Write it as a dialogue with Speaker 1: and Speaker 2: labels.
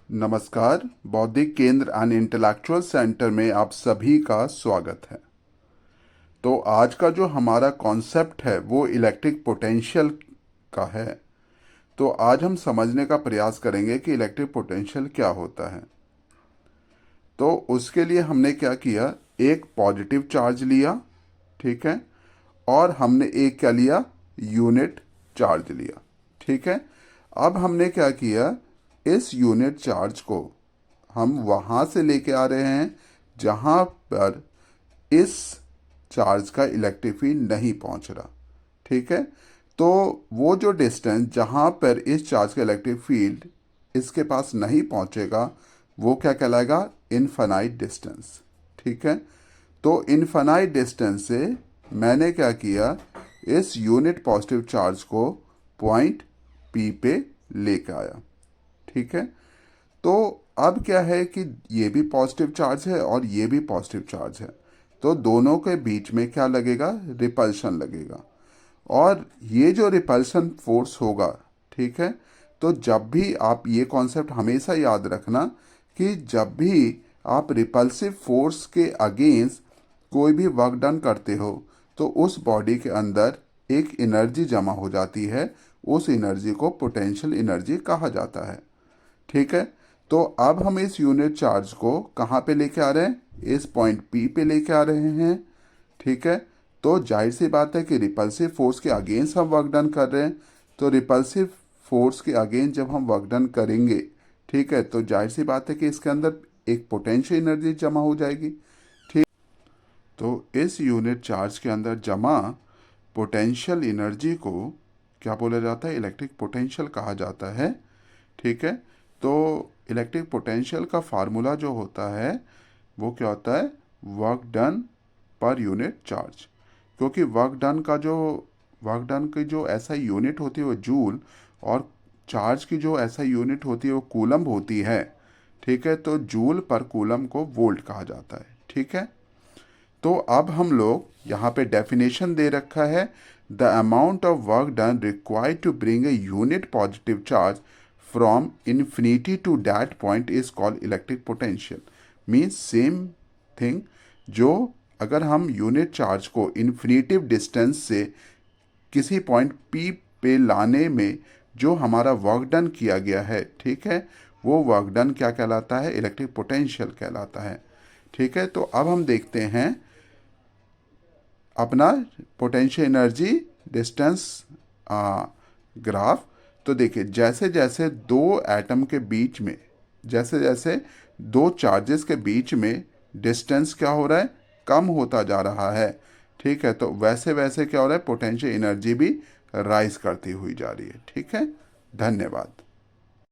Speaker 1: नमस्कार। बौद्धिक केंद्र एंड इंटेलेक्चुअल सेंटर में आप सभी का स्वागत है। तो आज का जो हमारा कॉन्सेप्ट है वो इलेक्ट्रिक पोटेंशियल का है। तो आज हम समझने का प्रयास करेंगे कि इलेक्ट्रिक पोटेंशियल क्या होता है। तो उसके लिए हमने क्या किया, एक पॉजिटिव चार्ज लिया, ठीक है, और हमने एक क्या लिया, यूनिट चार्ज लिया, ठीक है। अब हमने क्या किया, इस यूनिट चार्ज को हम वहाँ से लेके आ रहे हैं जहाँ पर इस चार्ज का इलेक्ट्रिक फील्ड नहीं पहुँच रहा, ठीक है। तो वो जो डिस्टेंस जहाँ पर इस चार्ज का इलेक्ट्रिक फील्ड इसके पास नहीं पहुँचेगा वो क्या कहलाएगा, इनफाइनाइट डिस्टेंस, ठीक है। तो इनफाइनाइट डिस्टेंस से मैंने क्या किया, इस यूनिट पॉजिटिव चार्ज को पॉइंट पी पे लेके आया, ठीक है। तो अब क्या है कि ये भी पॉजिटिव चार्ज है और ये भी पॉजिटिव चार्ज है, तो दोनों के बीच में क्या लगेगा, रिपल्शन लगेगा। और ये जो रिपल्शन फोर्स होगा, ठीक है, तो जब भी आप ये कॉन्सेप्ट हमेशा याद रखना कि जब भी आप रिपल्सिव फोर्स के अगेंस्ट कोई भी वर्क डन करते हो तो उस बॉडी के अंदर एक एनर्जी जमा हो जाती है, उस एनर्जी को पोटेंशियल एनर्जी कहा जाता है, ठीक है। तो अब हम इस यूनिट चार्ज को कहाँ पे लेके आ रहे हैं, इस पॉइंट पी पे लेके आ रहे हैं, ठीक है। तो जाहिर सी बात है कि रिपल्सिव फोर्स के अगेंस्ट हम वर्क डन कर रहे हैं, तो रिपल्सिव फोर्स के अगेंस्ट जब हम वर्क डन करेंगे, ठीक है, तो जाहिर सी बात है कि इसके अंदर एक पोटेंशियल एनर्जी जमा हो जाएगी, ठीक। तो इस यूनिट चार्ज के अंदर जमा पोटेंशियल एनर्जी को क्या बोला जाता है, इलेक्ट्रिक पोटेंशियल कहा जाता है, ठीक है। तो इलेक्ट्रिक पोटेंशियल का फार्मूला जो होता है वो क्या होता है, work done per unit charge. क्योंकि वर्क डन की जो ऐसा यूनिट होती है वो जूल, और चार्ज की जो ऐसा यूनिट होती है वो कूलम्ब होती है, ठीक है। तो जूल पर कूलम्ब को वोल्ट कहा जाता है, ठीक है। तो अब हम लोग यहाँ पे डेफिनेशन दे रखा है, the amount of work done required to bring a unit positive charge from infinity to that point is called electric potential. Means same thing, जो अगर हम यूनिट चार्ज को इन्फिनिटिव डिस्टेंस से किसी पॉइंट पी पे लाने में जो हमारा वर्क डन किया गया है, ठीक है, वो वर्क डन क्या कहलाता है, इलेक्ट्रिक पोटेंशियल कहलाता है, ठीक है। तो अब हम देखते हैं अपना पोटेंशियल एनर्जी डिस्टेंस ग्राफ। तो देखिए, जैसे जैसे दो एटम के बीच में, जैसे जैसे दो चार्जेस के बीच में डिस्टेंस क्या हो रहा है, कम होता जा रहा है, ठीक है, तो वैसे वैसे क्या हो रहा है, पोटेंशियल एनर्जी भी राइज करती हुई जा रही है, ठीक है। धन्यवाद।